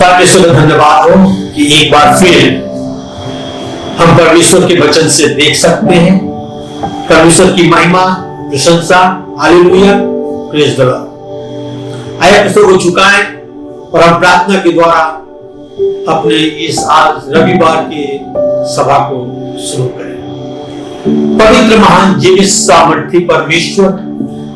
परमेश्वर का धन्यवाद हो कि एक बार फिर हम परमेश्वर के वचन से देख सकते हैं। परमेश्वर की महिमा, प्रशंसा, हालेलुया, प्रेज द लॉर्ड। आइए अपने को झुकाएं और हम प्रार्थना के द्वारा अपने इस आज रविवार के सभा को शुरू करें। पवित्र, महान, जीवित, सामर्थी परमेश्वर,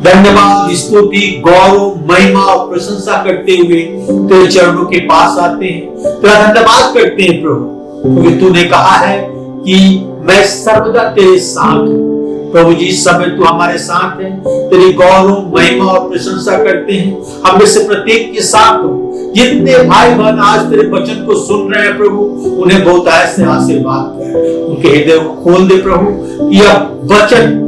धन्यवाद, स्तुति, गौरव, महिमा और प्रशंसा करते हुए तेरे चरणों के पास आते हैं। तेरा धन्यवाद करते हैं प्रभु, क्योंकि तूने कहा है कि मैं सर्वदा तेरे साथ हूं। प्रभु जी, समय तू हमारे साथ है। तेरी गौरव, महिमा और प्रशंसा करते हैं। हम में से प्रत्येक के साथ हो। जितने भाई बहन आज तेरे वचन को सुन रहे हैं प्रभु, उन्हें बहुत ऐसे आशीर्वाद कर, उनके हृदय को खोल दे प्रभु। यह वचन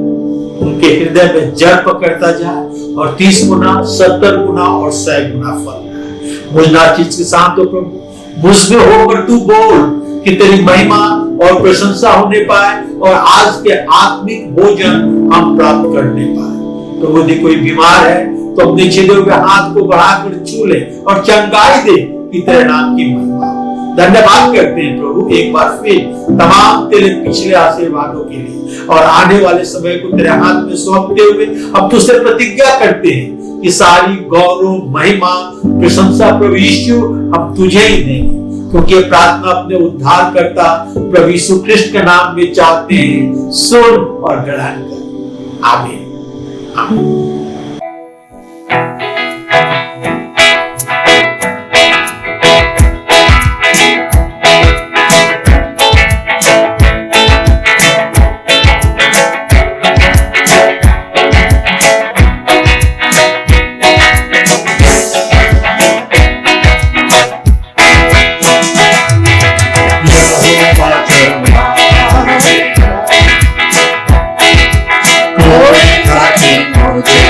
उनके हृदय में जड़ पकड़ता जाए और 30 गुना, 70 गुना और 100 गुना फल। मुझना चीज के साथ हो प्रभु, मुझ में होकर तू बोल कि तेरी महिमा और प्रशंसा होने पाए और आज के आत्मिक भोजन हम प्राप्त करने पाए। प्रभु यदि कोई बीमार है तो अपने छिदे हुए हाथ को बढ़ाकर छू ले और चंगाई दे कि तेरे नाम की महिमा। धन्यवाद करते हैं प्रभु एक बार फिर तमाम तेरे पिछले आशीर्वादों के लिए और आने वाले समय को तेरे हाथ में सौंपते हुए अब तुझसे प्रतिज्ञा करते हैं कि सारी गौरव, महिमा, प्रशंसा प्रभु यीशु हम तुझे ही देंगे, क्योंकि ये प्रार्थना अपने उद्धारकर्ता प्रभु यीशु कृष्ण के नाम में चाहते हैं। सुन और ग्रहण कर। आमीन, आमीन। मुझे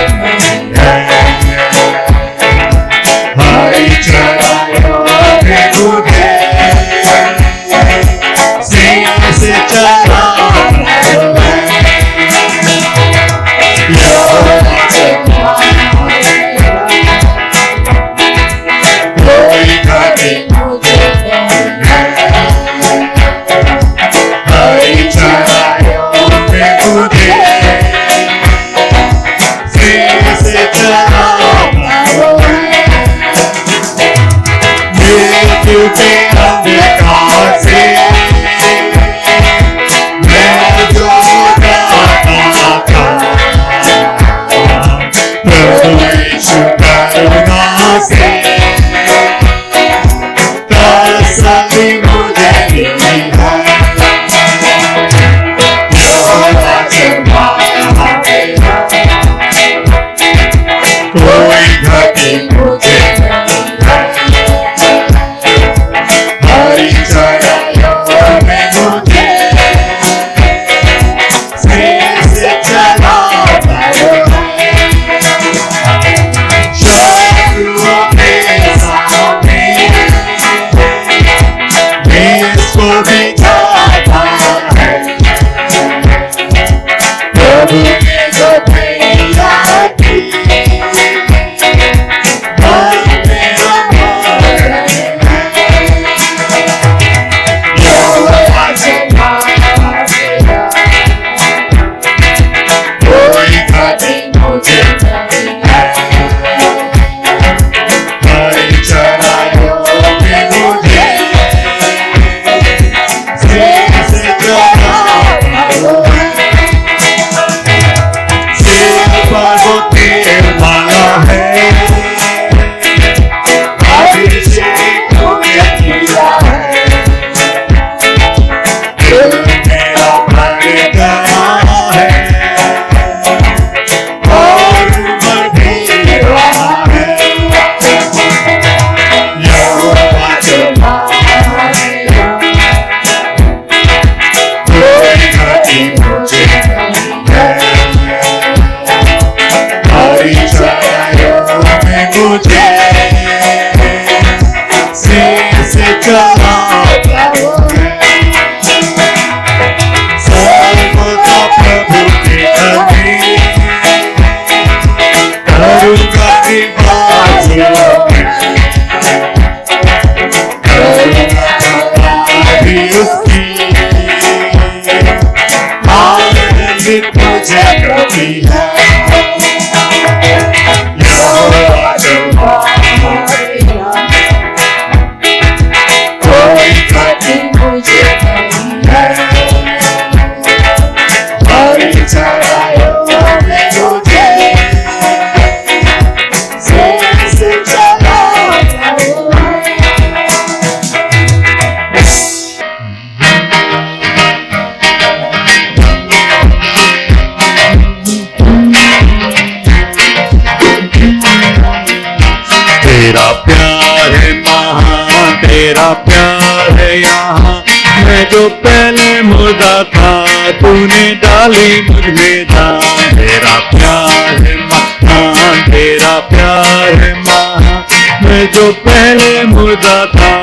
तेरा प्यार है यहाँ। मैं जो पहले मुर्दा था तूने डाली मुझ में जान। तेरा प्यार है महान, तेरा प्यार है महान। मैं जो पहले मुर्दा था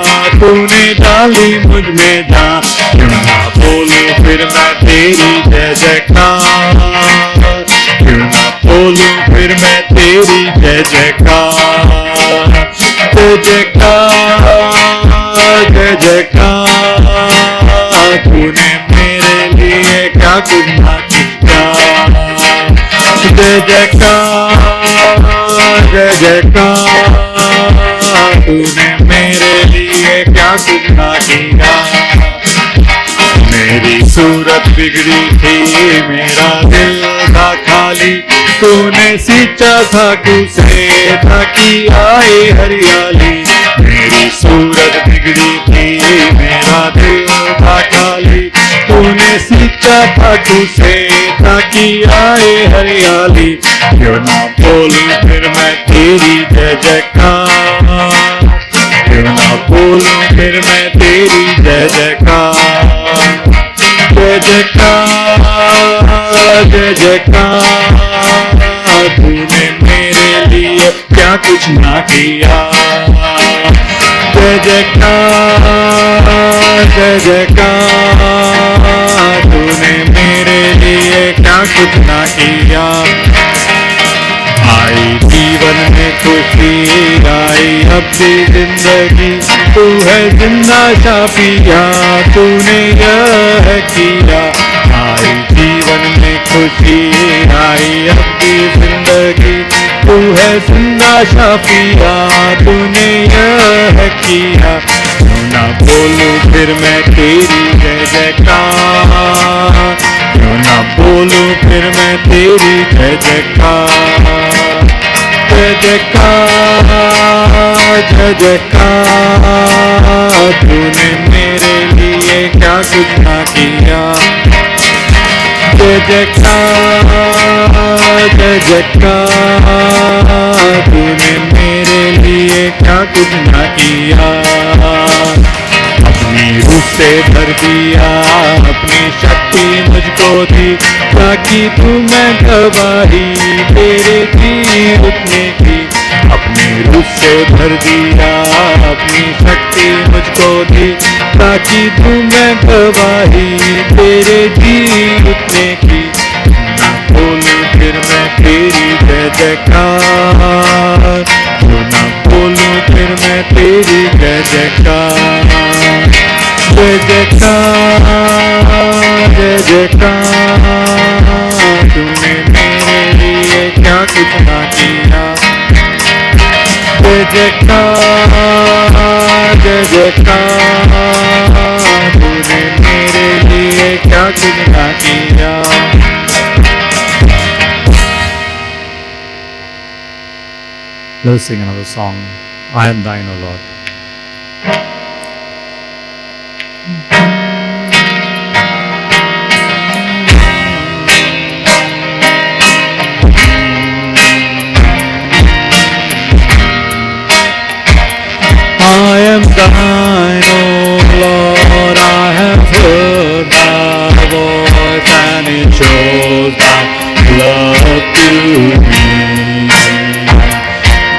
तूने डाली मुझ में जान। क्यों ना बोलूं फिर मैं तेरी जय जयकार, क्यों ना बोलूं फिर मैं तेरी जय जयकार। जय जयकार, जय जयकार, तूने मेरे लिए क्या कुछ ना किया। जय जयकार, जय जयकार, तूने मेरे लिए क्या कुछ ना किया। मेरी सूरत बिगड़ी थी, मेरा दिल था खाली, तूने सींचा था तुझसे ताकि आए हरियाली। मेरी सूरत बिगड़ी थी, मेरा दिल था खाली, तूने सींचा था तुझसे ताकि आए हरियाली। क्यों ना बोलूं फिर मैं तेरी जय जयकार, क्यों ना बोलूं फिर मैं तेरी जय जयकार। जय जयकार, जय जयकार, तूने मेरे लिए क्या कुछ ना किया। जय जयकार, जय जयकार, तूने मेरे लिए क्या कुछ ना किया। आई जीवन में खुशी, आई अब की जिंदगी, तू है जिंदा शाफिया, तूने यह किया। आई जीवन में खुशी, आई अब की जिंदगी, तू है जिंदा शाफिया, तूने यह किया। क्यों ना बोलूं फिर मैं तेरी जय जयकार, क्यों ना बोलूं फिर मैं तेरी जय जयकार। जय जयकार, जय जयकार, तूने मेरे लिए क्या कुछ ना किया। जय जयकार, जय जयकार, तूने मेरे लिए क्या कुछ ना किया। अपनी रूह से भर दिया, अपनी शक्ति मुझको दी, ताकि तू मैं गवाही तेरे जी उठने की। अपनी रूह से भर दिया, अपनी शक्ति मुझको दी, ताकि तू मैं गवाही तेरे जी उठने की। ना बोलूं फिर मैं तेरी जय जयकार, क्यों ना बोलूं फिर मैं तेरी जय जयकार। जय जयकार, जय जयकार, तूने मेरे लिए क्या कुछ ना किया। जय जयकार, जय जयकार, तूने मेरे लिए क्या कुछ ना किया। Let's sing another song. I am thine, O Lord. I am thine, O Lord. I have heard thy voice, and it shows thy love to me.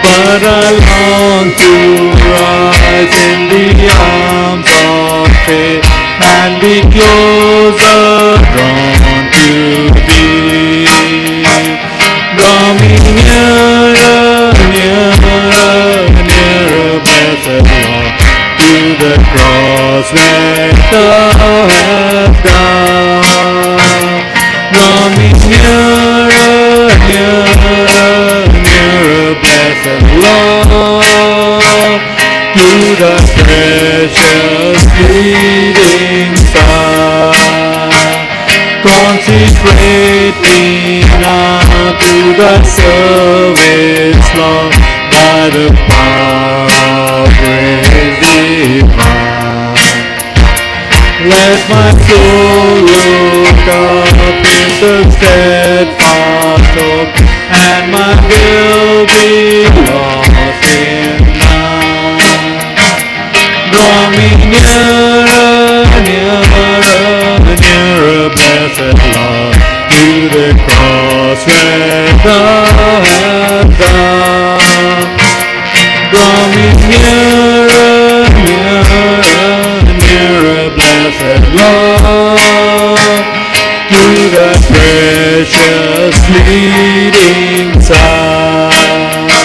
But I long to rise in the arms of faith and be closer drawn to thee. Draw me nearer, nearer, nearer, blessed Lord, to the cross where thou hast died. Draw me nearer, nearer, nearer, blessed Lord, to the precious bleeding side. Consecrate me now to the service, Lord, by the power of grace divine. Let my soul look up in the steadfast hope, and my will be lost in thine. Draw me nearer, nearer, nearer, blessed Lord, to the cross where thou hast gone. Draw me nearer, nearer, nearer, blessed Lord, to the precious bleeding side.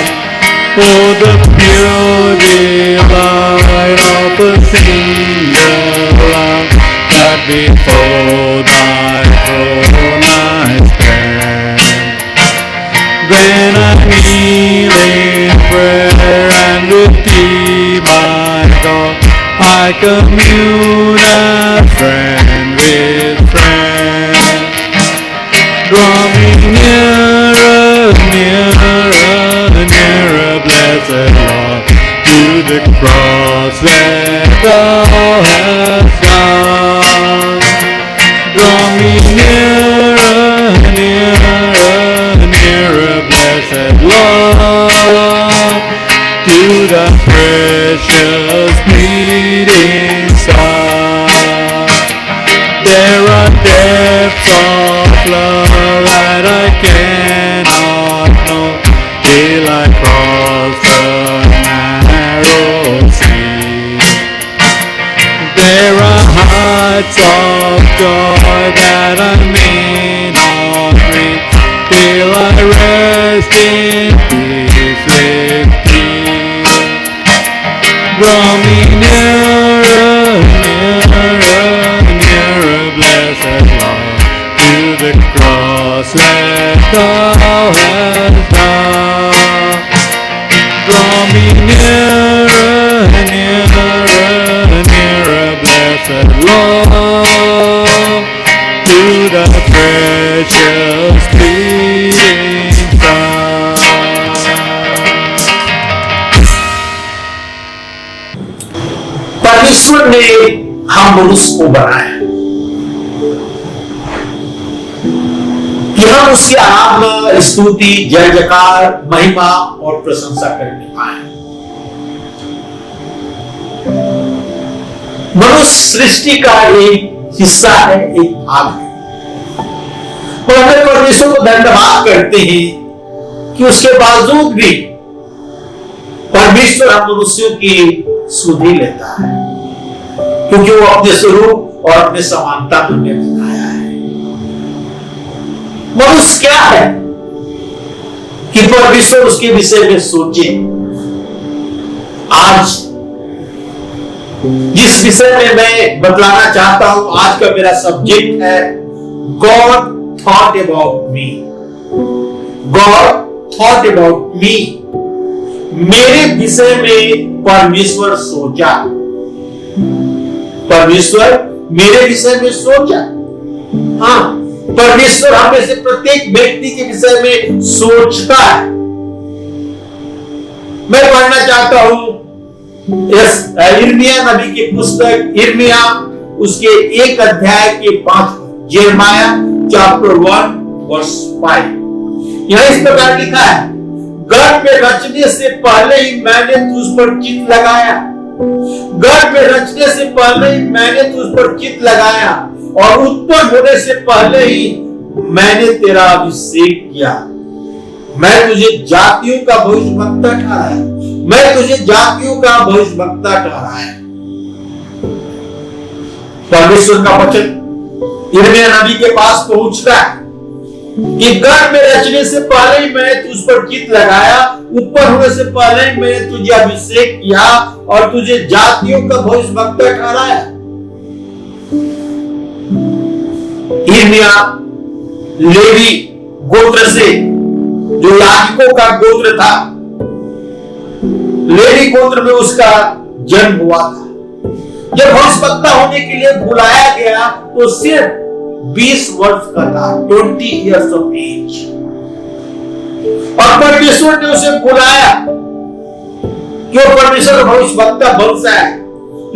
Oh, the pure delight of a single love, that before thy throne I stand. Then I kneel in prayer, and with thee, my God, I commune as friend with friend. Draw me nearer, nearer, nearer, blessed Lord, to the cross where thou hast gone. Draw me nearer, nearer, nearer, blessed Lord, to the precious bleeding side. There are depths of love that I cannot know till I cross the narrow sea. There are heights of joy that I may not reach till I rest in peace with thee. Draw me nearer, nearer, nearer, blessed Lord, to the cross where thou hast gone. Draw me nearer, nearer, nearer, blessed Lord, to the precious bleeding side. परमेश्वर ने हम मनुष्य को बनाया कि हम उसकी आराधना, स्तुति, जय जयकार, महिमा और प्रशंसा करने पाए। मनुष्य सृष्टि का एक हिस्सा है, एक भाग है। और हमें परमेश्वर को धन्यवाद करते हैं कि उसके बावजूद भी परमेश्वर हम मनुष्यों की सुधि लेता है, क्योंकि वो अपने स्वरूप और अपने समानता में हमें बनाया है। मनुष्य क्या है कि परमेश्वर उसके विषय में सोचे। आज जिस विषय में मैं बतलाना चाहता हूं, आज का मेरा सब्जेक्ट है God thought about me. God thought about me, मेरे विषय में परमेश्वर सोचा। परमेश्वर मेरे विषय में सोचा। हाँ, परमेश्वर हम में से प्रत्येक व्यक्ति के विषय में सोचता है। मैं पढ़ना चाहता हूं यिर्मयाह नबी की पुस्तक, यिर्मयाह उसके 1 अध्याय के 5, यिर्मयाह चैप्टर 1 वर्स 5। यह इस प्रकार लिखा है, गर्भ में रचने से पहले ही मैंने तुझ पर चित्त लगाया। गर्भ में रचने से पहले ही मैंने तुझ पर चित्त लगाया, और उत्पन्न होने से पहले ही मैंने तेरा अभिषेक किया। मैं तुझे जातियों का भविष्यवक्ता ठहराया। मैं तुझे जातियों का भविष्यवक्ता ठहराया। परमेश्वर का वचन यिर्मयाह नबी के पास पहुंचता है कि गर्भ में रचने से पहले ही मैंने तुझ पर चित्त लगाया, उत्पन्न होने से पहले ही मैंने तुझे अभिषेक किया और तुझे जातियों का भविष्यवक्ता ठहराया। यिर्मयाह लेवी गोत्र से, जो याजकों का गोत्र था, लेवी गोत्र में उसका जन्म हुआ था। जब भविष्यवक्ता होने के लिए बुलाया गया तो सिर्फ 20 वर्ष का था, 20 years of age। और परमेश्वर ने उसे बुलाया, क्यों? परमेश्वर भविष्यवक्ता वंश है।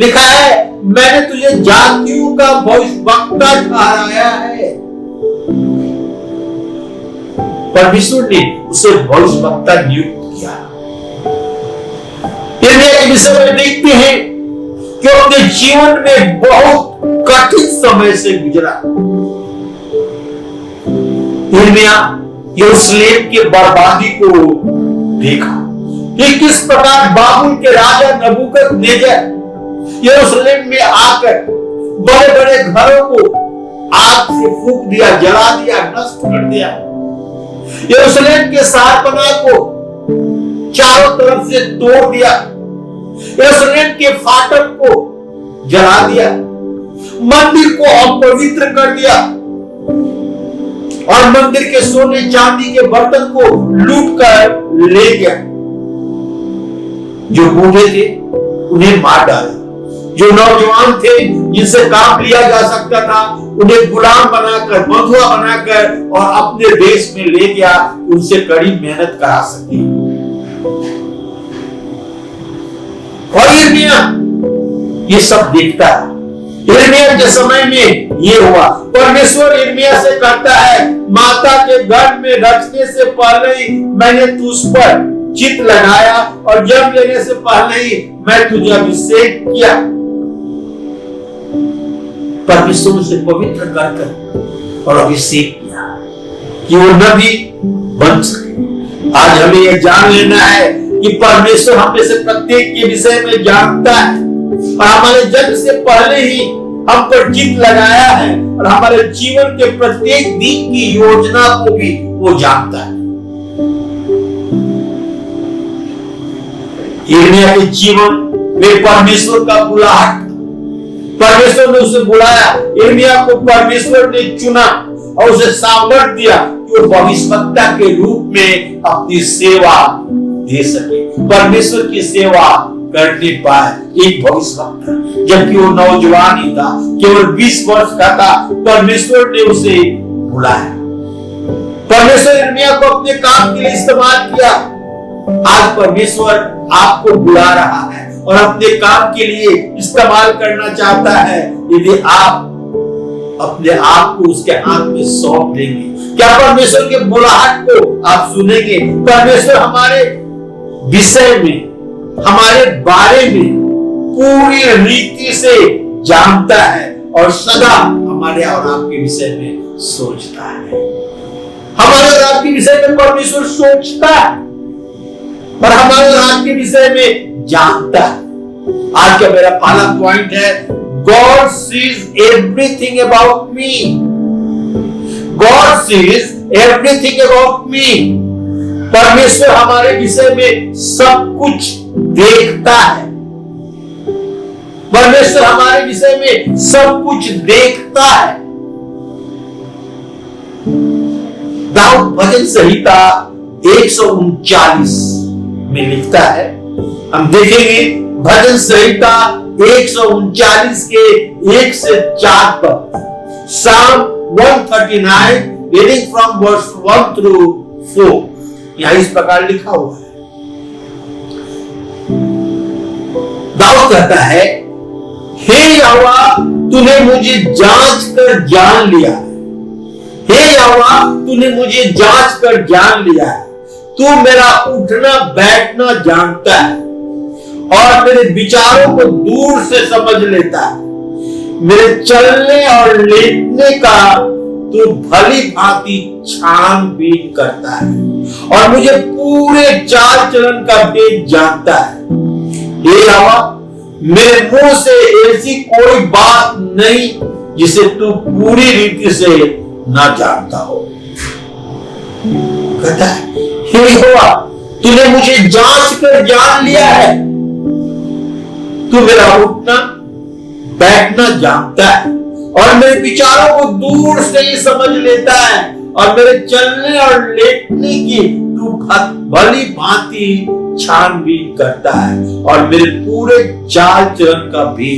लिखा है, मैंने तुझे जातियों का भविष्यवक्ता ठहराया है। परमेश्वर ने उसे भविष्यवक्ता नियुक्त किया। यिर्मयाह के विषय में देखते हैं जो अपने जीवन में बहुत कठिन समय से गुजरा। यिर्मयाह यरूशलेम की बर्बादी को देखा कि किस प्रकार बाबुल के राजा नबूकदनेस्सर यरूशलेम में आकर बड़े बड़े घरों को आग से फूंक दिया, जला दिया, नष्ट कर दिया। यरूशलेम के शहरपनाह को चारों तरफ से तोड़ दिया, यरूशलेम के फाटक को जला दिया, मंदिर को अपवित्र कर दिया और मंदिर के सोने चांदी के बर्तन को लूट कर ले गया। जो बूढ़े थे उन्हें मार डाला, जो नौजवान थे जिनसे काम लिया जा सकता था उन्हें गुलाम बनाकर, बंधुआ बनाकर और अपने देश में ले गया, उनसे कड़ी मेहनत करा सके। और यिर्मयाह ये सब देखता है। यिर्मयाह के समय में ये हुआ। परमेश्वर यिर्मयाह से कहता है, माता के गर्भ में रचने से पहले ही मैंने तुझ पर चित्त लगाया और जन्म लेने से पहले ही मैं तुझे अभिषेक किया। परमेश्वर से पवित्र कर और अभिषेक किया कि वो नबी बन सके। आज हमें यह जान लेना है कि परमेश्वर हम में से प्रत्येक के विषय में जानता है और हमारे जन्म से पहले ही हम पर चित्त लगाया है और हमारे जीवन के प्रत्येक दिन की योजना को भी वो जानता है। यिर्मयाह के जीवन में परमेश्वर का बुलाहट, परमेश्वर ने उसे बुलाया। यिर्मयाह को परमेश्वर ने चुना और उसे सामर्थ्य दिया कि वो भविष्यवक्ता के रूप में अपनी सेवा दे सके, परमेश्वर की सेवा करने पाए। एक भविष्यवक्ता, जबकि वो नौजवान ही था, केवल 20 वर्ष का था, परमेश्वर ने उसे बुलाया। परमेश्वर यिर्मयाह को अपने काम के लिए इस्तेमाल किया। आज परमेश्वर आपको बुला रहा है और अपने काम के लिए इस्तेमाल करना चाहता है। यदि आप अपने आप को उसके हाथ में सौंप देंगे, क्या परमेश्वर के बुलाहट को आप सुनेंगे? परमेश्वर हमारे विषय में, हमारे बारे में पूरी रीति से जानता है और सदा हमारे और आपके विषय में सोचता है। हमारे और आपके विषय में परमेश्वर सोचता है और हमारे और आपके विषय में जानता है। आज का मेरा पहला पॉइंट है, God sees everything about me. God sees everything about me. परमेश्वर हमारे विषय में सब कुछ देखता है। परमेश्वर हमारे विषय में सब कुछ देखता है। दाऊद भजन संहिता 139 में लिखता है, हम देखेंगे भजन संहिता 139 के 1 से 4 पर। Psalm 139 reading from verse 1 through 4, यहां इस प्रकार लिखा हुआ है। दाऊद कहता है, हे यहोवा तूने मुझे जांच कर जान लिया है। हे यहोवा तूने मुझे जांच कर जान लिया है। तू मेरा उठना बैठना जानता है और मेरे विचारों को दूर से समझ लेता है। मेरे चलने और लेटने का तू भली भांति छानबीन करता है और मुझे पूरे चाल चलन का भेद जानता है। हे यहोवा मेरे मुंह से ऐसी कोई बात नहीं जिसे तू पूरी रीति से ना जानता हो। कहता है, हे यहोवा तूने मुझे जांच कर जान लिया है। तू मेरा उठना बैठना जानता है और मेरे विचारों को दूर से ही समझ लेता है और मेरे चलने और लेटने की तू भली भांति छानबीन करता है और मेरे पूरे चाल चलन का भी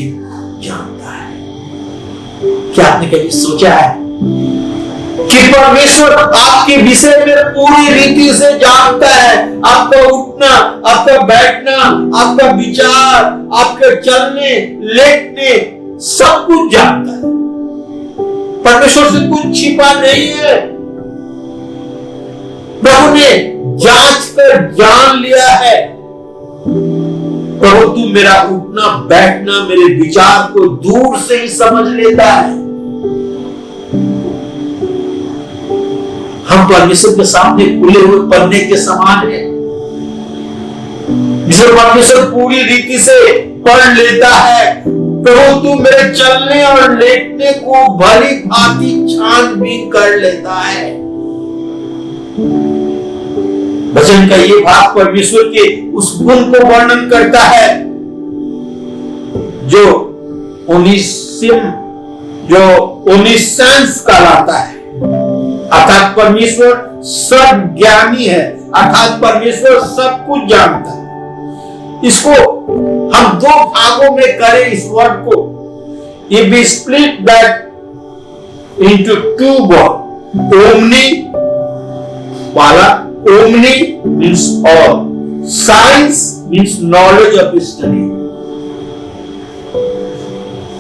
जानता है। क्या आपने कभी सोचा है कि परमेश्वर आपके विषय में पूरी रीति से जानता है? आपका उठना, आपका बैठना, आपका विचार, आपके चलने लेटने सब कुछ जानता है। परमेश्वर से कुछ छिपा नहीं है। प्रभु ने जांच कर जान लिया है। प्रभु तू मेरा उठना बैठना मेरे विचार को दूर से ही समझ लेता है। हम परमेश्वर के सामने खुले हुए पन्ने के समान है, जिसे परमेश्वर पूरी रीति से पढ़ लेता है। प्रभु तू मेरे चलने और लेटने को भली भांति छानबीन कर लेता है। वचन का ये भाग परमेश्वर के उस गुण को वर्णन करता है जो ओनिसेंस कहलाता है, अर्थात परमेश्वर सब ज्ञानी है, अर्थात परमेश्वर सब कुछ जानता है। इसको हम दो भागों में करें इस वर्ड को, if we split that into two word, omni वाला, omni means all, science means knowledge of study.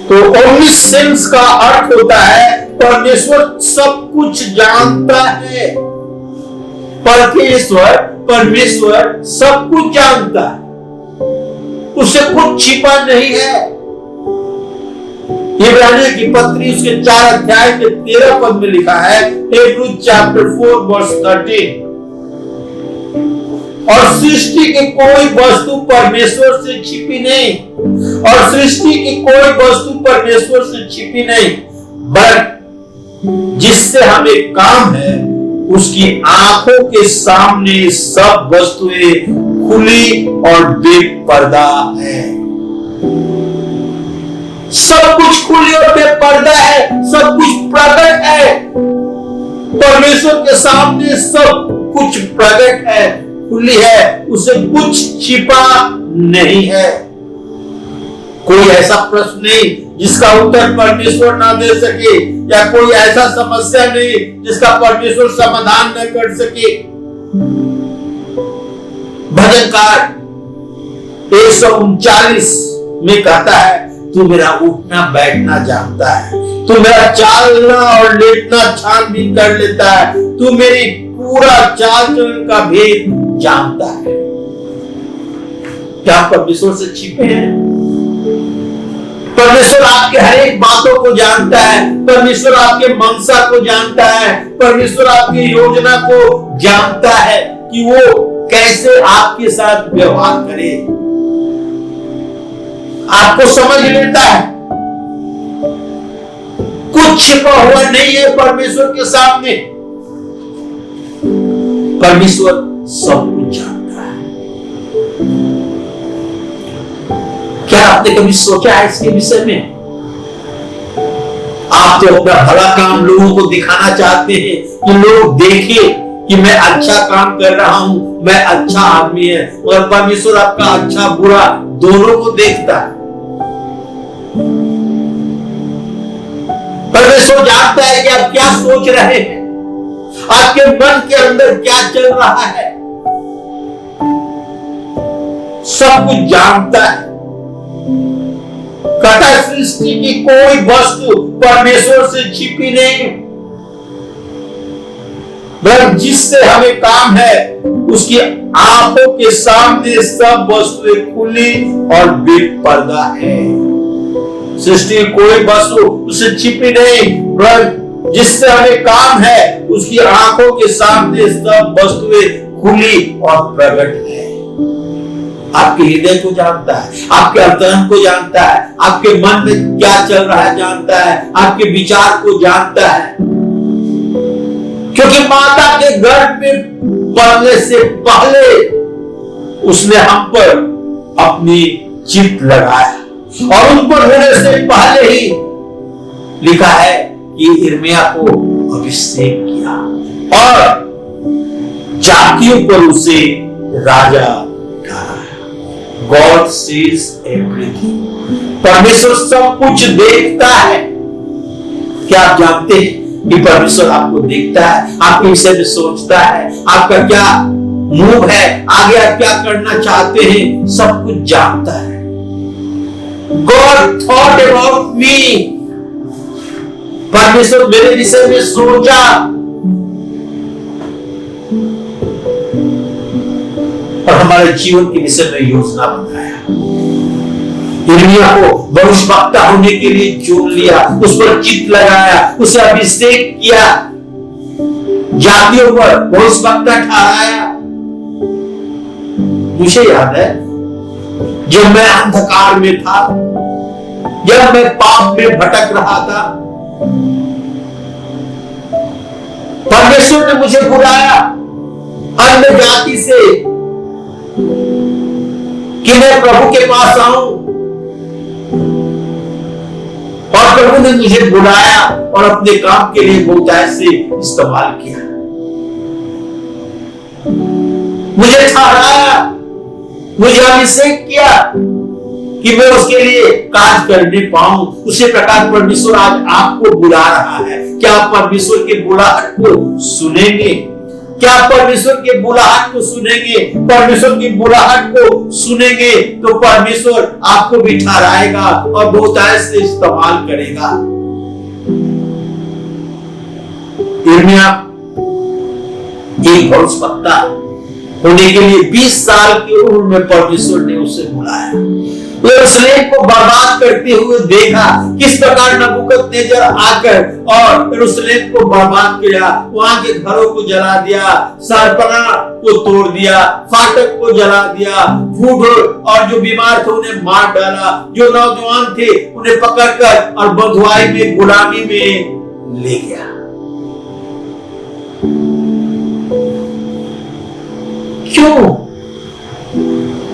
तो ओमनीसेंस का अर्थ होता है परमेश्वर सब कुछ जानता है। परमेश्वर सब कुछ जानता है, उससे कुछ छिपा नहीं है। इब्रानियों की पत्री उसके 4 अध्याय के 13 पद में लिखा है, Hebrews chapter 4 verse 13, और सृष्टि की कोई वस्तु परमेश्वर से छिपी नहीं, और सृष्टि की कोई वस्तु परमेश्वर से छिपी नहीं, बट जिससे हमें काम है उसकी आंखों के सामने सब वस्तुएं खुली और बेपर्दा है। सब कुछ खुली और बेपर्दा है, सब कुछ प्रकट है। परमेश्वर के सामने सब कुछ प्रकट है, खुली है, उसे कुछ छिपा नहीं है। कोई ऐसा प्रश्न नहीं जिसका उत्तर परमेश्वर ना दे सके, या कोई ऐसा समस्या नहीं जिसका परमेश्वर समाधान न कर सके। भजनकार 139 में कहता है, तू मेरा उठना बैठना जानता है, तू मेरा चालना और लेटना छानबीन कर लेता है, तू मेरी पूरा चाल चलन का भेद जानता है। क्या परमेश्वर से छिपे हैं? परमेश्वर आपके हर एक बातों को जानता है, परमेश्वर आपके मंशा को जानता है, परमेश्वर आपकी योजना को जानता है कि वो कैसे आपके साथ व्यवहार करे। आपको समझ लेता है, कुछ छिपा हुआ नहीं है परमेश्वर के सामने। परमेश्वर सब कुछ जानता है। क्या आपने कभी सोचा है इसके विषय में? आप तो अपना भला काम लोगों को दिखाना चाहते हैं कि लोग देखें कि मैं अच्छा काम कर रहा हूं, मैं अच्छा आदमी है, और परमेश्वर आपका अच्छा बुरा दोनों को देखता है। परमेश्वर जानता है कि आप क्या सोच रहे हैं, आपके मन के अंदर क्या चल रहा है, सब कुछ जानता है। कहता है सृष्टि की कोई वस्तु परमेश्वर से छिपी नहीं, जिससे हमें काम है उसकी आंखों के सामने सब वस्तुएं खुली और बेपर्दा है। सृष्टि की कोई वस्तु उससे छिपी नहीं, जिससे हमें काम है उसकी आंखों के सामने सब वस्तुएं खुली और प्रकट है। आपके हृदय को जानता है, आपके अंतरंग को जानता है, आपके मन में क्या चल रहा है जानता है, आपके विचार को जानता है। क्योंकि माता के गर्भ में पड़ने से पहले उसने हम पर अपनी चित्त लगाया, और उन पर होने से पहले ही लिखा है कि यिर्मयाह को अभिषेक किया और जातियों पर उसे राजा ठहराया। God sees everything. परमेश्वर सब कुछ देखता है। क्या आप जानते हैं कि परमेश्वर आपको देखता है, आपके विषय में सोचता है, आपका क्या मूव है, आगे आप क्या करना चाहते हैं, सब कुछ जानता है। God thought about me. परमेश्वर मेरे विषय में सोचा और और हमारे जीवन के विषय में योजना बनाया। यिर्मयाह को भविष्यवक्ता होने के लिए चुन लिया, उस पर चित्त लगाया, उसे अभिषेक किया, जातियों पर भविष्यवक्ता ठहराया। मुझे याद है जब मैं अंधकार में था, जब मैं पाप में भटक रहा था, परमेश्वर ने मुझे बुलाया अन्य जाति से कि मैं प्रभु के पास आऊं, और प्रभु ने मुझे बुलाया और अपने काम के लिए बहुतायत से इस्तेमाल किया। मुझे ठहराया, मुझे अभिषेक किया कि मैं उसके लिए कार्य करने पाऊं। उसी प्रकार परमेश्वर आज आपको बुला रहा है। क्या आप परमेश्वर के बुलाहट को सुनेंगे? क्या आप परमेश्वर के बुलाहट को सुनेंगे? परमेश्वर की बुलाहट को सुनेंगे तो परमेश्वर आपको भी ठहराएगा और बहुतायत से इस्तेमाल करेगा। यिर्मयाह एक भविष्यवक्ता होने के लिए 20 साल की उम्र में परमेश्वर ने उसे बुलाया। यरूशलेम को बर्बाद करते हुए देखा, किस प्रकार नबूकदनेस्सर आकर और यरूशलेम को बर्बाद किया, वहां के घरों को जला दिया, शहरपनाह को तोड़ दिया, फाटक को जला दिया, बूढ़े और जो बीमार थे उन्हें मार डाला, जो नौजवान थे उन्हें पकड़कर और बंधुआई में, गुलामी में ले गया। क्यों?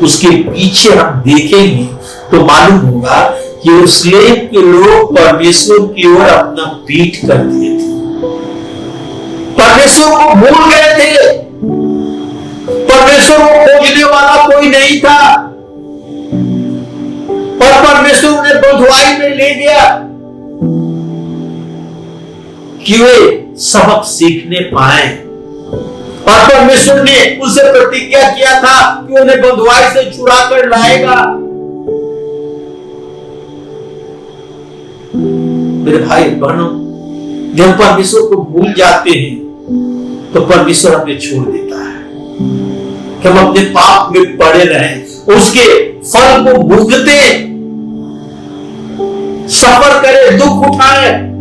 उसके पीछे हम देखेंगे तो मालूम होगा कि यरूशलेम के लोग परमेश्वर की ओर अपना पीठ कर दिए थे, परमेश्वर को भूल गए थे, परमेश्वर को खोजने वाला कोई नहीं था और परमेश्वर उन्हें बंधुआई में ले गया कि वे सबक सीखने पाए। और परमेश्वर ने उनसे प्रतिज्ञा किया था कि उन्हें बंधुआई से छुड़ा कर लाएगा। मेरे भाई बहनों, जब परमेश्वर को भूल जाते हैं तो परमेश्वर हमें छोड़ देता है कि हम अपने पाप में पड़े रहें, उसके फल को भुगते, सफर करें, दुख उठाएं।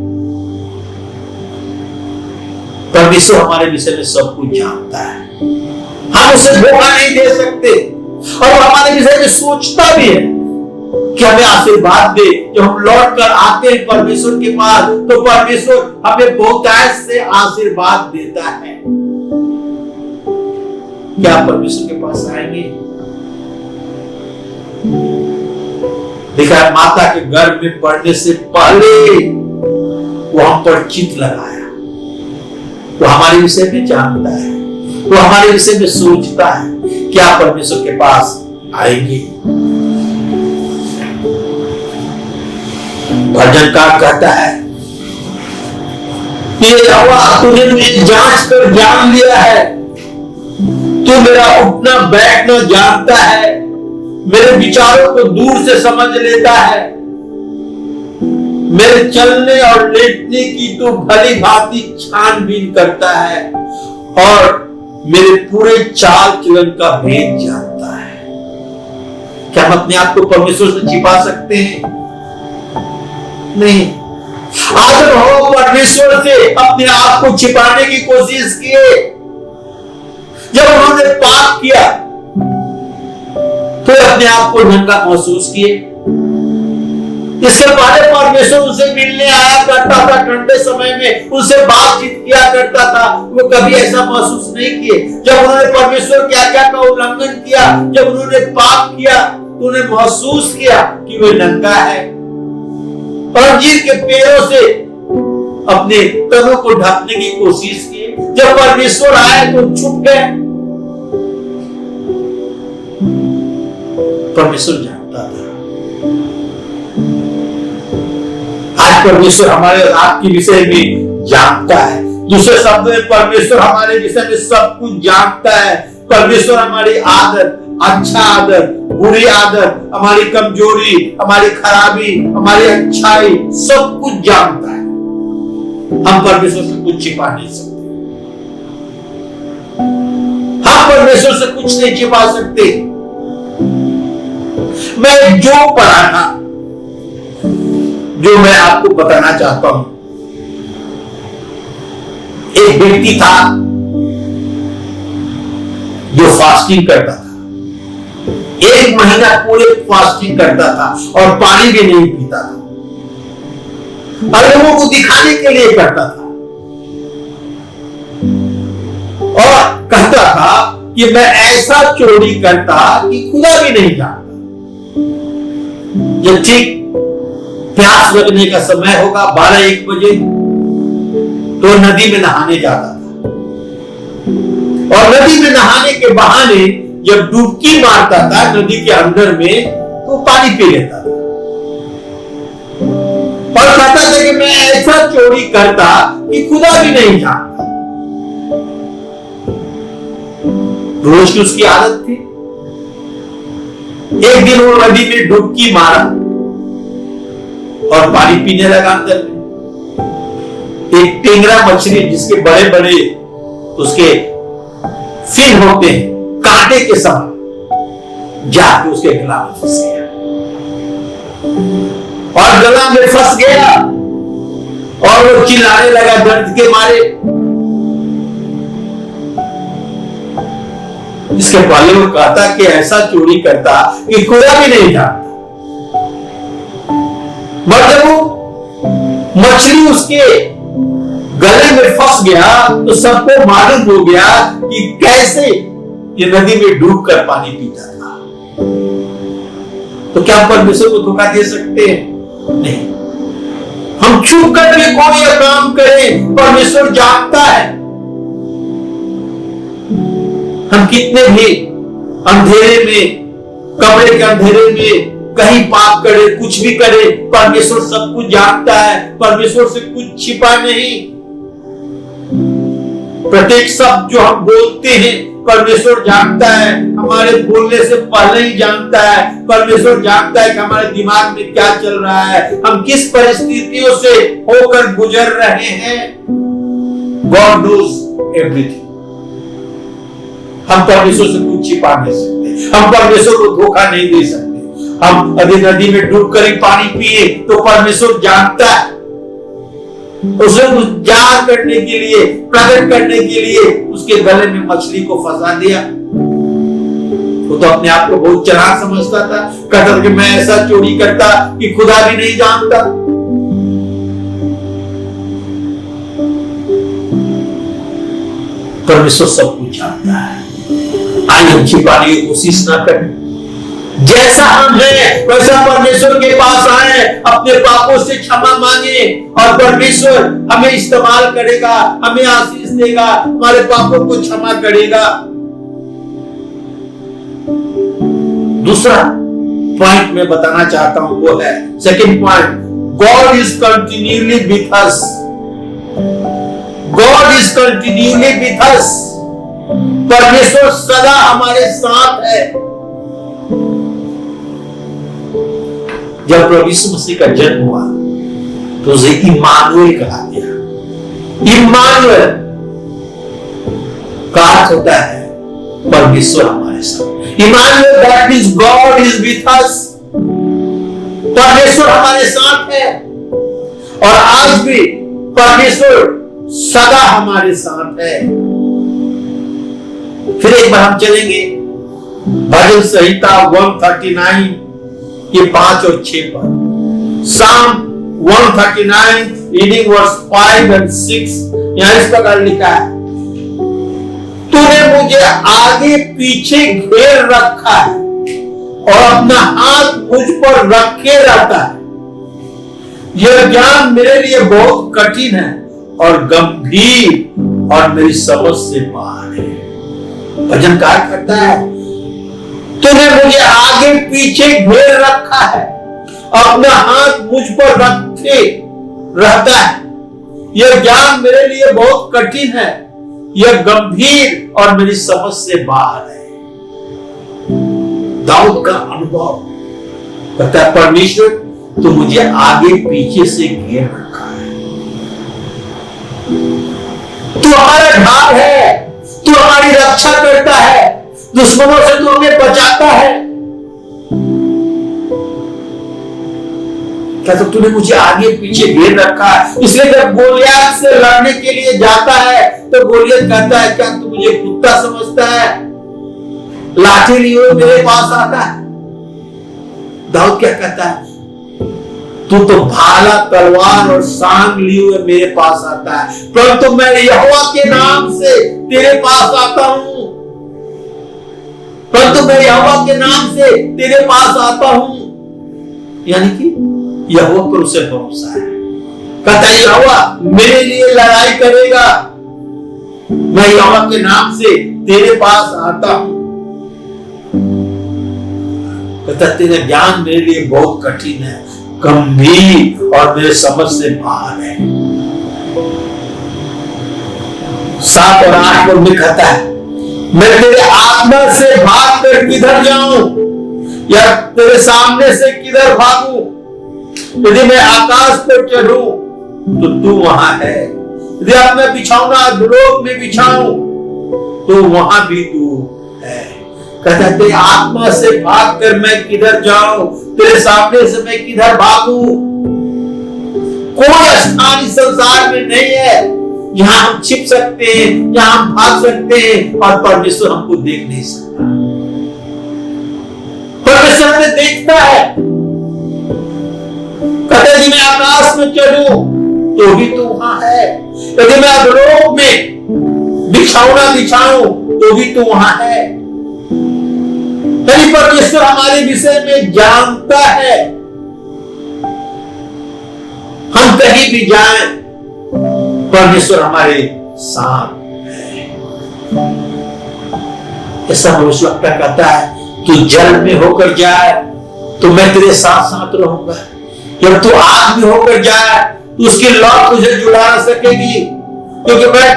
परमेश्वर हमारे विषय में सब कुछ जानता है, हम उसे धोखा नहीं दे सकते और हमारे विषय में सोचता भी है कि हमें आशीर्वाद दे। जब हम लौट कर आते हैं परमेश्वर के पास तो परमेश्वर हमें बहुतायत से आशीर्वाद देता है। क्या आप परमेश्वर के पास आएंगे? देखा, माता के गर्भ में पड़ने से पहले वो हम पर चित्त लगाया, वो हमारे विषय में जानता है, वो हमारे विषय में सोचता है। क्या परमेश्वर के पास आएंगे? भजनकार कहता है, तूने मुझे जांच कर जान लिया है, तू मेरा उठना बैठना जानता है, मेरे विचारों को दूर से समझ लेता है, मेरे चलने और लेटने की तो भली भांति छानबीन करता है और मेरे पूरे चाल चलन का भेद जानता है। क्या हम अपने आप को परमेश्वर से छिपा सकते हैं? नहीं। आज हम परमेश्वर से अपने आप को छिपाने की कोशिश किए। जब उन्होंने पाप किया तो अपने आप को नंगा महसूस किए। इससे पहले परमेश्वर उनसे मिलने आया करता था, ठंडे समय में उनसे बातचीत किया करता था, वो कभी ऐसा महसूस नहीं किए। जब उन्होंने परमेश्वर की आज्ञा का उल्लंघन किया, जब उन्होंने पाप किया तो उन्हें महसूस किया कि वे नंगा है और अंजीर के पेड़ों से अपने तनों को ढकने की कोशिश की। जब परमेश्वर आए तो छुप गए। परमेश्वर जानता था। आज परमेश्वर हमारे आपके विषय में जानता है। दूसरे शब्द में परमेश्वर हमारे विषय में सब कुछ जानता है। परमेश्वर हमारी आदत, अच्छा आदत, बुरी आदत, हमारी कमजोरी, हमारी खराबी, हमारी अच्छाई, सब कुछ जानता है। हम परमेश्वर से कुछ छिपा नहीं सकते। हम परमेश्वर से कुछ नहीं छिपा सकते। मैं जो पढ़ा था, जो मैं आपको बताना चाहता हूं, एक व्यक्ति था जो फास्टिंग करता था, 1 महीना पूरे फास्टिंग करता था और पानी भी नहीं पीता था, और लोगों को दिखाने के लिए करता था और कहता था कि मैं ऐसा चोरी करता कि खुदा भी नहीं जानता। जब ठीक प्यास लगने का समय होगा 12-1 बजे, तो नदी में नहाने जाता था और नदी में नहाने के बहाने जब डुबकी मारता था नदी के अंदर में, तो पानी पी लेता था और कहता था कि मैं ऐसा चोरी करता कि खुदा भी नहीं जानता। रोज की उसकी आदत थी। एक दिन वो नदी में डुबकी मारा और पानी पीने लगा। अंदर में एक टेंगरा मछली, जिसके बड़े बड़े उसके फिन होते हैं, कांटे के समान जाके उसके गला में फंस गया और गला में फंस गया और वो चिल्लाने लगा दर्द के मारे। इसके पहले वो कहता कि ऐसा चोरी करता कि खुदा भी नहीं जानता। मगर जब वो मछली उसके गले में फंस गया तो सबको मालूम हो गया कि कैसे ये नदी में डूबकर पानी पीता था। तो क्या परमेश्वर को धोखा दे सकते हैं? नहीं। हम छुप करके कोई यह काम करें, परमेश्वर जानता है। हम कितने भी अंधेरे में, कमरे के अंधेरे में कहीं पाप करे, कुछ भी करे, परमेश्वर सब कुछ जानता है। परमेश्वर से कुछ छिपा नहीं। प्रत्येक शब्द जो हम बोलते हैं परमेश्वर जानता है। हमारे बोलने से पहले ही जानता है। परमेश्वर जानता है कि हमारे दिमाग में क्या चल रहा है, हम किस परिस्थितियों से होकर गुजर रहे हैं। God knows everything। हम परमेश्वर से कुछ छिपा नहीं सकते। हम परमेश्वर को धोखा नहीं दे सकते। हम यदि नदी में डूबकर ही पानी पिए तो परमेश्वर जानता है। उसे कुछ जाहिर करने के लिए, प्रकट करने के लिए उसके गले में मछली को फंसा दिया। वो तो अपने आप को बहुत चालाक समझता था। कहता कि मैं ऐसा चोरी करता कि खुदा भी नहीं जानता। परमेश्वर सब कुछ जानता है। आइए हम छिपाने की कोशिश ना करें। जैसा हम हैं वैसा परमेश्वर के पास आए, अपने पापों से क्षमा मांगे और परमेश्वर हमें इस्तेमाल करेगा, हमें आशीष देगा, हमारे पापों को क्षमा करेगा। दूसरा पॉइंट मैं बताना चाहता हूं वो है, second point, God is continually with us. God is continually with us. परमेश्वर सदा हमारे साथ है। जब प्रभु यीशु मसीह का जन्म हुआ तो उसे इम्मानुएल कहा गया। इम्मानुएल का अर्थ होता है परमेश्वर हमारे साथ। Emmanuel, that means God is with us. परमेश्वर हमारे साथ है और आज भी परमेश्वर सदा हमारे साथ है। फिर एक बार हम चलेंगे भजन संहिता 139 ये 5 और 6 पर। Psalm 139 रीडिंग वर्स 5 और 6 यहां इस प्रकार लिखा है, तूने मुझे आगे पीछे घेर रखा है और अपना हाथ मुझ पर रखे रहता है। यह ज्ञान मेरे लिए बहुत कठिन है और गंभीर और मेरी समझ से बाहर है। भजनकार करता है, तूने मुझे आगे पीछे घेर रखा है, अपना हाथ मुझ पर रखे रहता है। यह ज्ञान मेरे लिए बहुत कठिन है, यह गंभीर और मेरी समझ से बाहर है। दाऊद का अनुभव कहता है, परमेश्वर तू मुझे आगे पीछे से घेर रखा है। तू हमारा ढाल है, तू हमारी रक्षा करता है। दुश्मनों से तू हमें बचाता है। क्या तो तूने मुझे आगे पीछे घेर रखा है, इसलिए जब गोलियत से लड़ने के लिए जाता है तो गोलियत कहता है, क्या तू मुझे कुत्ता समझता है, लाठी लिए मेरे पास आता है। दाऊद क्या कहता है, तू तो भाला तलवार और सांग लिए हुए मेरे पास आता है, परंतु मैं यहोवा के नाम से तेरे पास आता हूं, परंतु मैं यहोवा के नाम से तेरे पास आता हूं। यानी कि यहोवा पर उसे भरोसा है। कहता है यहोवा मेरे लिए लड़ाई करेगा, मैं यहोवा के नाम से तेरे पास आता हूं। कहता तेरा ज्ञान मेरे लिए बहुत कठिन है, गंभीर और मेरे समझ से बाहर है। 7 और 8 में कहता है, मैं तेरे आत्मा से भाग कर किधर जाऊं या तेरे सामने से किधर भागूं। यदि मैं आकाश पर चढ़ूं तो तू वहां है, यदि अपना बिछौना लोक में बिछाऊं तो वहां भी तू है। कहता है तेरे आत्मा से भाग कर मैं किधर जाऊं, तेरे सामने से मैं किधर भागूं। कोई स्थान इस संसार में नहीं है जहां हम छिप सकते हैं, जहां हम भाग सकते हैं और परमेश्वर हमको देख नहीं सकता। परमेश्वर हमें देखता है। कहते यदि मैं आकाश में चढ़ूं तो भी तू वहां है, यदि मैं अधोलोक में बिछौना बिछाऊं तो भी तू वहां है। यदि परमेश्वर हमारे विषय में जानता है, हम कहीं भी जाएं परमेश्वर हमारे साथ है। ऐसा भविष्य कहता है, तू जल में होकर जाए तो मैं तेरे साथ साथ रहूंगा, जब तू आग में होकर जाए तो उसकी लौ तुझे जुड़ा ना सकेगी, क्योंकि मैं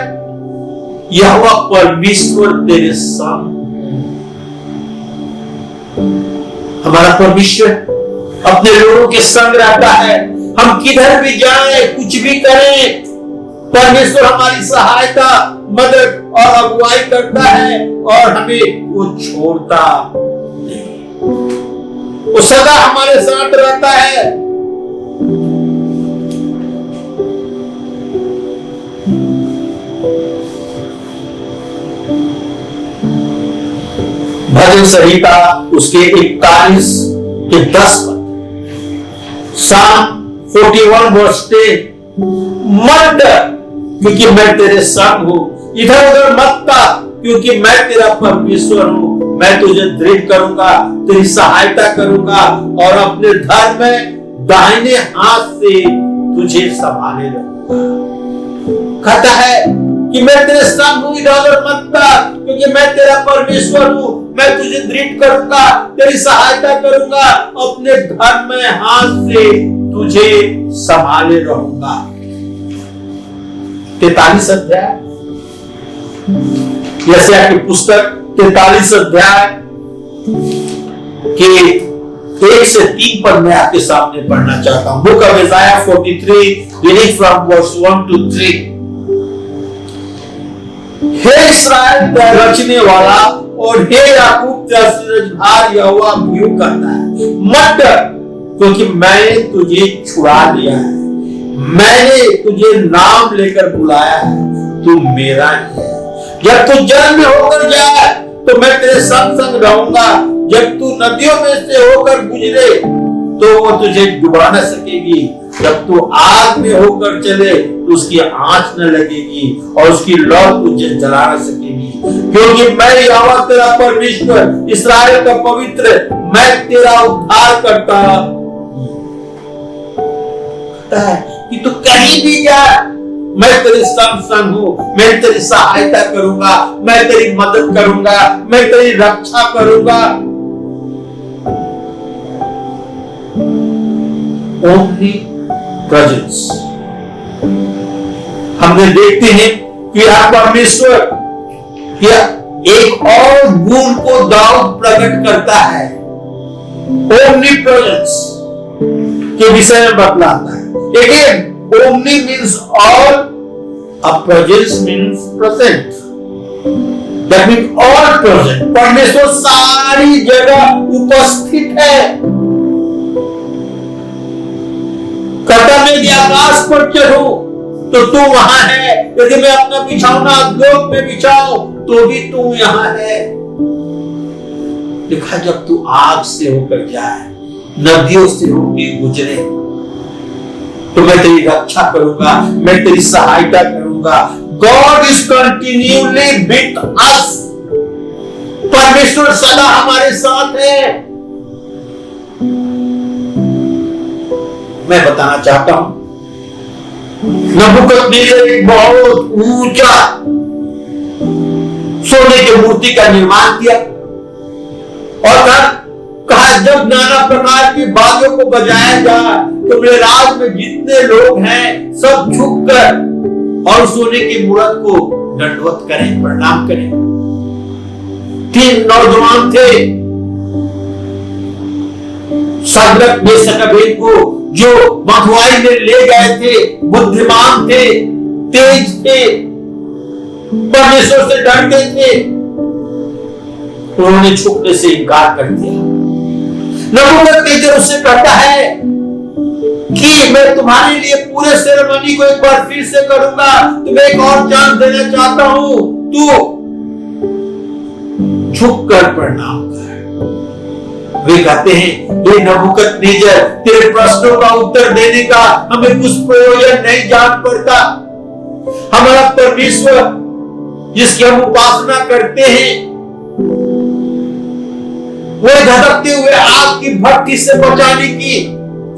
यहोवा परमेश्वर तेरे साथ। हमारा परमेश्वर अपने लोगों के संग रहता है। हम किधर भी जाएं, कुछ भी करें, परमेश्वर हमारी सहायता, मदद और अगुवाई करता है और हमें वो छोड़ता नहीं। वो सदा हमारे साथ रहता है। भजन संहिता उसके 41 के 10 पद, Psalm 41 वर्ष 10, मत डर क्योंकि मैं तेरे संग हूं, इधर उधर मत ताक क्योंकि मैं तेरा परमेश्वर हूं। मैं तुझे दृढ़ करूंगा, तेरी सहायता करूंगा और अपने धर्म में दाहिने हाथ से तुझे संभाले रखूंगा। कहता है कि मैं तेरे संग हूं, इधर उधर मत ताक क्योंकि मैं तेरा परमेश्वर हूं। मैं तुझे दृढ़ करूंगा, तेरी सहायता करूंगा, अपने धर्म में हाथ से तुझे संभाले रहूंगा। 43 अध्याय यशायाह की पुस्तक 43 अध्याय के 1 से 3 पद मैं आपके सामने पढ़ना चाहता हूं। बुक ऑफ यशायाह 43 रीडिंग फ्रॉम वर्स 1 to 3। हे इस्राएल का रचने वाला और हे याकूब का सृजनहार यहोवा यूं कहता है, मत डर क्योंकि मैंने तुझे छुड़ा लिया है, मैंने तुझे नाम लेकर बुलाया है, तू मेरा ही है। जब तू जल में होकर जाए तो मैं तेरे संग संग रहूंगा, जब तू नदियों में से होकर गुजरे तो वो तुझे डुबा न सकेगी, जब तू आग में होकर चले तो उसकी आंच न लगेगी और उसकी लौ तुझे जला न सकेगी, क्योंकि मैं यहोवा तेरा परमेश्वर, इस्राएल का पवित्र, मैं तेरा उद्धार करता है कि तू कहीं भी जा, मैं तेरे संग संग हूं, मैं तेरी सहायता करूंगा, मैं तेरी मदद करूंगा, मैं तेरी रक्षा करूंगा। Only presence. हमने देखते हैं कि आप परमेश्वर क्या एक और गुण को दाऊद प्रकट करता है, ओमनी प्रेजेंस के विषय में बतलाता है। Again, omni means all, a presence means present. That means all present. परमेश्वर सारी जगह उपस्थित है। कहता मैं यदि आकाश पर चढ़ूं तो तू वहां है, यदि मैं अपना बिछौना लोक में बिछाऊं तो भी तू यहां है। देखा जब तू आग से होकर जाए, नदियों से होकर गुजरे, तो मैं तेरी रक्षा करूंगा, मैं तेरी सहायता करूंगा। God is continually with us. परमेश्वर सदा हमारे साथ है। मैं बताना चाहता हूं, नबूकदनेस्सर एक बहुत ऊंचा सोने की मूर्ति का निर्माण किया और कहा जब नाना प्रकार की बाजों को बजाया जाए तो मेरे राज में जितने लोग हैं सब झुककर और सोने की मूर्त को दंडवत करें, प्रणाम करें। 3 नौजवान थे, शद्रक मेशक अबेदनगो, जो मखवाई में ले गए थे, बुद्धिमान थे, तेज थे, परमेश्वर से डरते थे, उन्होंने झुकने से इनकार कर दिया। नबूकदनेस्सर उससे कहता है कि मैं तुम्हारे लिए पूरे सेरेमनी को एक बार फिर से करूंगा, तुम्हें एक और चांस देना चाहता हूं, तू झुककर प्रणाम कर। वे कहते हैं ये नबूकदनेस्सर, तेरे प्रश्नों का उत्तर देने का हमें कुछ प्रयोजन नहीं जान पड़ता। हमारा परमेश्वर जिसकी हम उपासना करते हैं वो धधकते हुए आग की भट्टी से बचाने की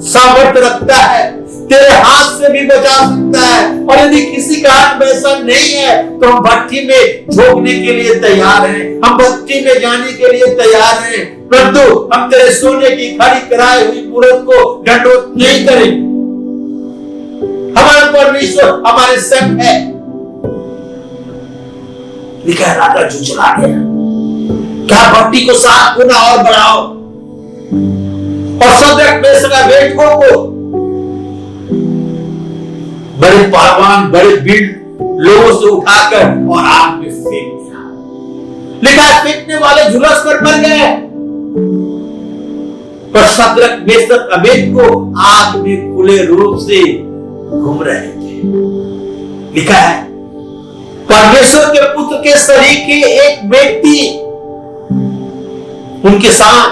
सामर्थ्य रखता है, तेरे हाथ से भी बचा सकता है। और यदि किसी का हाथ वैसा नहीं है तो हम भट्टी में झोंकने के लिए तैयार हैं, हम भट्टी में जाने के लिए तैयार हैं, परंतु हम तेरे सोने की खड़ी कराई हुई मूर्त को दंडवत नहीं करेंगे। हमारा परमेश्वर हमारे संग है। लिखा राजा झुंझला गया, क्या भट्टी को 7 गुना और बढ़ाओ और शद्रक मेशक अबेदनगो को बड़े पहलवान, बड़े भीड़ लोगों से उठाकर और आग में फेंक दिया। लिखा फेंकने वाले झुलस कर मर गए, पर शद्रक मेशक अबेदनगो आग में खुले रूप से घूम रहे थे। लिखा है परमेश्वर के पुत्र के सरीखे एक व्यक्ति उनके साथ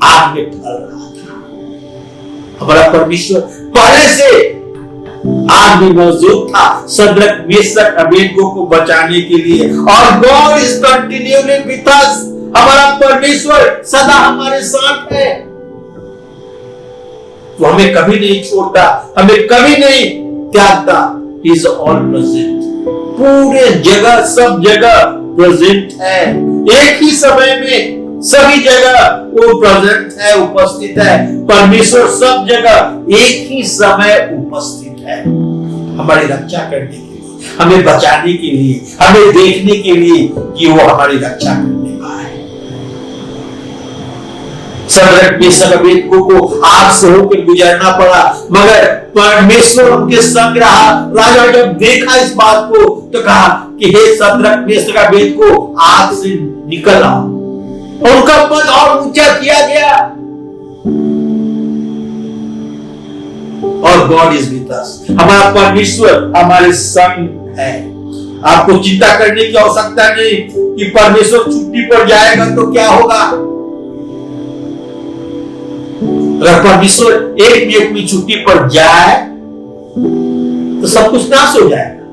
आग में ढल रहा था। हमारा परमेश्वर पहले से आग में मौजूद था शद्रक मेशक अबेदनगो को बचाने के लिए। और God is continually with us, हमारा परमेश्वर सदा हमारे साथ है। वो हमें कभी नहीं छोड़ता, हमें कभी नहीं त्यागता। ही इज ऑल प्रेजेंट, पूरे जगह सब जगह प्रेजेंट है। एक ही समय में सभी जगह वो प्रेजेंट है, उपस्थित है। परमेश्वर सब जगह एक ही समय उपस्थित है, हमारी रक्षा करने के लिए, हमें बचाने के लिए, हमें देखने के लिए कि वो हमारी रक्षा करने वाला है। शद्रक मेशक अबेदनगो को आग से होकर गुजरना पड़ा, मगर परमेश्वर उनके संग रहा। राजा जब देखा इस बात को तो कहा कि हे शद्रक मेशक अबेदनगो, आग से निकल आओ। उनका पद और ऊंचा किया गया। और गॉड इज विद अस, हमारा परमेश्वर हमारे संग है। आपको चिंता करने की आवश्यकता नहीं कि परमेश्वर छुट्टी पर जाएगा तो क्या होगा। अगर परमेश्वर एक मिनट में छुट्टी पर जाए तो सब कुछ नाश हो जाएगा।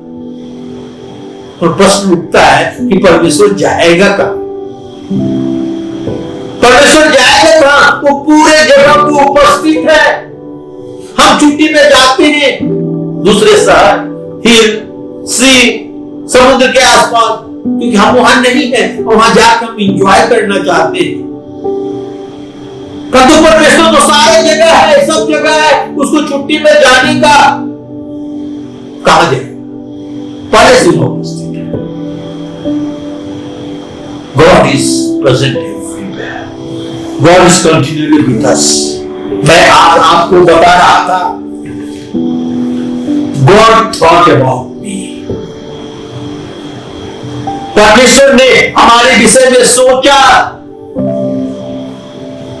और प्रश्न उठता है कि परमेश्वर जाएगा कहां? परमेश्वर जाएगा कहां? वो पूरे जगह को उपस्थित है। हम छुट्टी में जाते हैं दूसरे शहर, हिल, सी, समुद्र के आसपास, क्योंकि हम वहां नहीं है, वहां जाकर हम इंजॉय करना चाहते हैं। परंतु परमेश्वर तो सारे जगह है, सब जगह है। उसको छुट्टी में जाने का कहा जाए, पहले से उपस्थित है। God is present everywhere, God is continually with us. मैं आज आपको बता रहा था, गॉड थॉट अबाउट मी। परमेश्वर ने हमारे विषय में सोचा,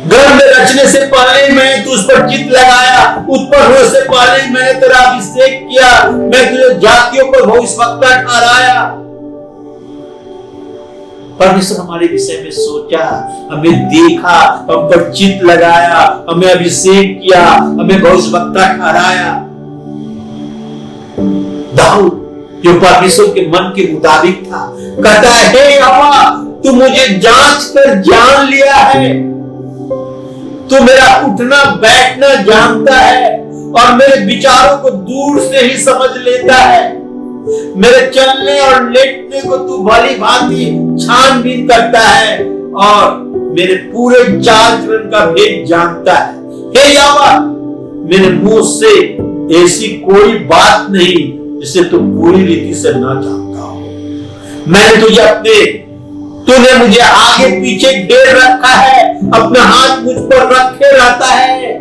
गर्भ में रचने से पहले मैंने तुझ पर चित्त लगाया, उत्पन्न होने से पहले मैंने तेरा अभिषेक किया, मैं तुझे जातियों पर भविष्यवक्ता ठहराया। परमेश्वर हमारे विषय में सोचा, हमें देखा, हम पर चित्त लगाया, हमें अभिषेक किया, हमें भविष्यवक्ता ठहराया। दाऊद जो परमेश्वर के मन के मुताबिक था, कहता है, हे यहोवा, तू मुझे जांच कर जान लिया है, तू मेरा उठना बैठना जानता है और मेरे विचारों को दूर से ही समझ लेता है। मेरे चलने और लेटने को तू भली भांति छानबीन करता है और मेरे पूरे चाल चलन का भेद जानता है। हे यहोवा, मेरे मुंह से ऐसी कोई बात नहीं जिसे तू पूरी रीति से ना जानता हो। तूने मुझे आगे पीछे घेर रखा है, अपना हाथ मुझ पर रखे रहता है।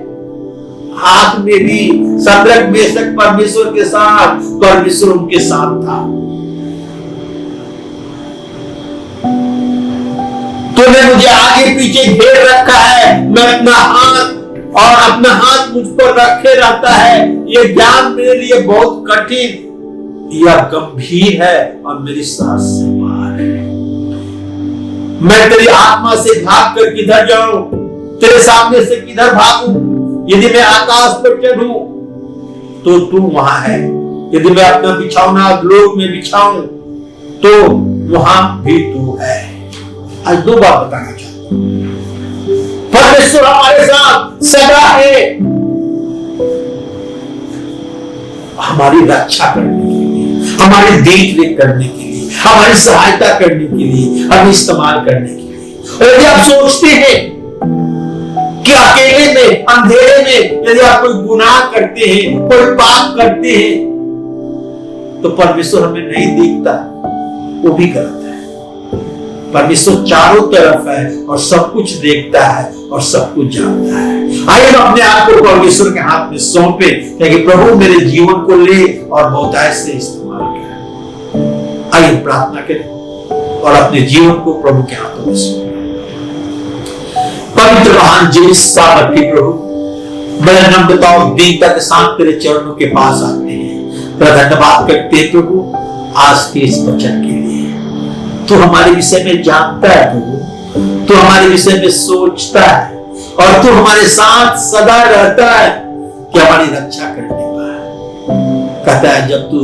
हाथ में भी शद्रक मेशक परमेश्वर के साथ, परमेश्वर उनके साथ था। तूने मुझे आगे पीछे घेर रखा है, मैं अपना हाथ मुझ पर रखे रहता है। ये ज्ञान मेरे लिए बहुत कठिन या गंभीर है और मेरी सांस से बाहर है। मैं तेरी आत्मा से भाग कर किधर जाऊं, तेरे सामने से किधर भागूं? यदि मैं आकाश पर चढ़ूं तो तू वहां है, यदि मैं अपना बिछौना लोक में बिछाऊं तो वहां भी तू है। आज दो बात बताना चाहता हूं। परमेश्वर हमारे साथ सदा है, हमारी रक्षा करने के लिए, हमारी देख रेख करने के लिए, हमारी सहायता करने के लिए, हमें इस्तेमाल करने के लिए। और यदि आप सोचते हैं कि अकेले में, अंधेरे में यदि आप कोई गुनाह करते हैं, कोई पाप करते हैं, तो परमेश्वर हमें नहीं दिखता, वो भी गलत है। परमेश्वर चारों तरफ है और सब कुछ देखता है और सब कुछ जानता है। आइए हम अपने आप को परमेश्वर के हाथ में सौंपे, ताकि प्रभु मेरे जीवन को ले और बहुतायत से इस्तेमाल करें। आइए प्रार्थना करें और अपने जीवन को प्रभु के हाथों में सौंपें। पवित्र महान जीवित सामर्थी प्रभु, बड़े नम्रता और दीनता के साथ तेरे चरणों के पास आते हैं। तेरा धन्यवाद करते हैं प्रभु आज के इस वचन के लिए। तू हमारे विषय में जानता है प्रभु, तू हमारे विषय में सोचता है और तू हमारे साथ सदा रहता है कि हमारी रक्षा करने पाए। कहता है जब तू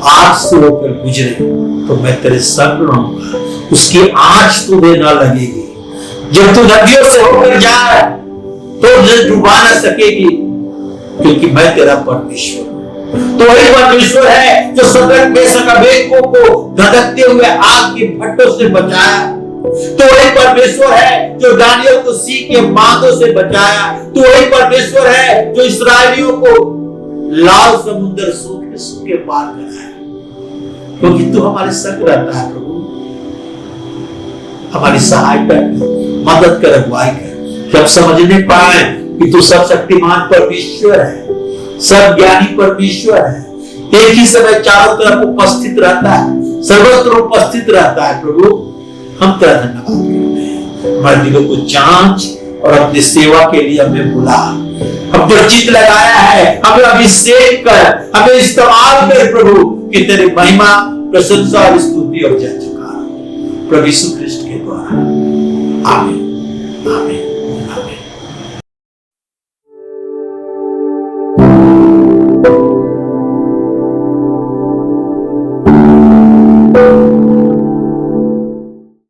आग से होकर गुजरे तो मैं तेरे संग रहूंगा, उसकी आंच तुझे न लगेगी। जब तू नदियों से होकर जाए तो तुझे डुबा न सकेगी, क्योंकि मैं तेरा परमेश्वर हूं। तो वही परमेश्वर है जो शद्रक मेशक अबेदनगो को धधकते हुए आग की भट्टों से बचाया। तो वही परमेश्वर है जो दानियल को सी के बांधों से बचाया। तो वही परमेश्वर है जो इस्राएलियों को लाल समुद्र सूखे सूखे पार कराया। क्योंकि तू हमारे संग रहता है प्रभु, हमारी सहायता कर, मदद कर, अगुवाई कर, कि हम समझने पाए कि तू सब शक्तिमान परमेश्वर है, सब ज्ञानी परमेश्वर है, एक ही समय चारों तरफ उपस्थित रहता है, सर्वत्र उपस्थित रहता है। प्रभु हम तेरा धन्यवाद करते हैं। हमारे दिलों को जांच और अपनी सेवा के लिए हमें बुला, हम पर चित्त लगाया है, हमें अभिषेक कर, हमें इस्तेमाल कर प्रभु, कि तेरी महिमा, प्रशंसा और स्तुति और जय जयकार प्रभु यीशु ख्रिस्ट के द्वारा। आमीन।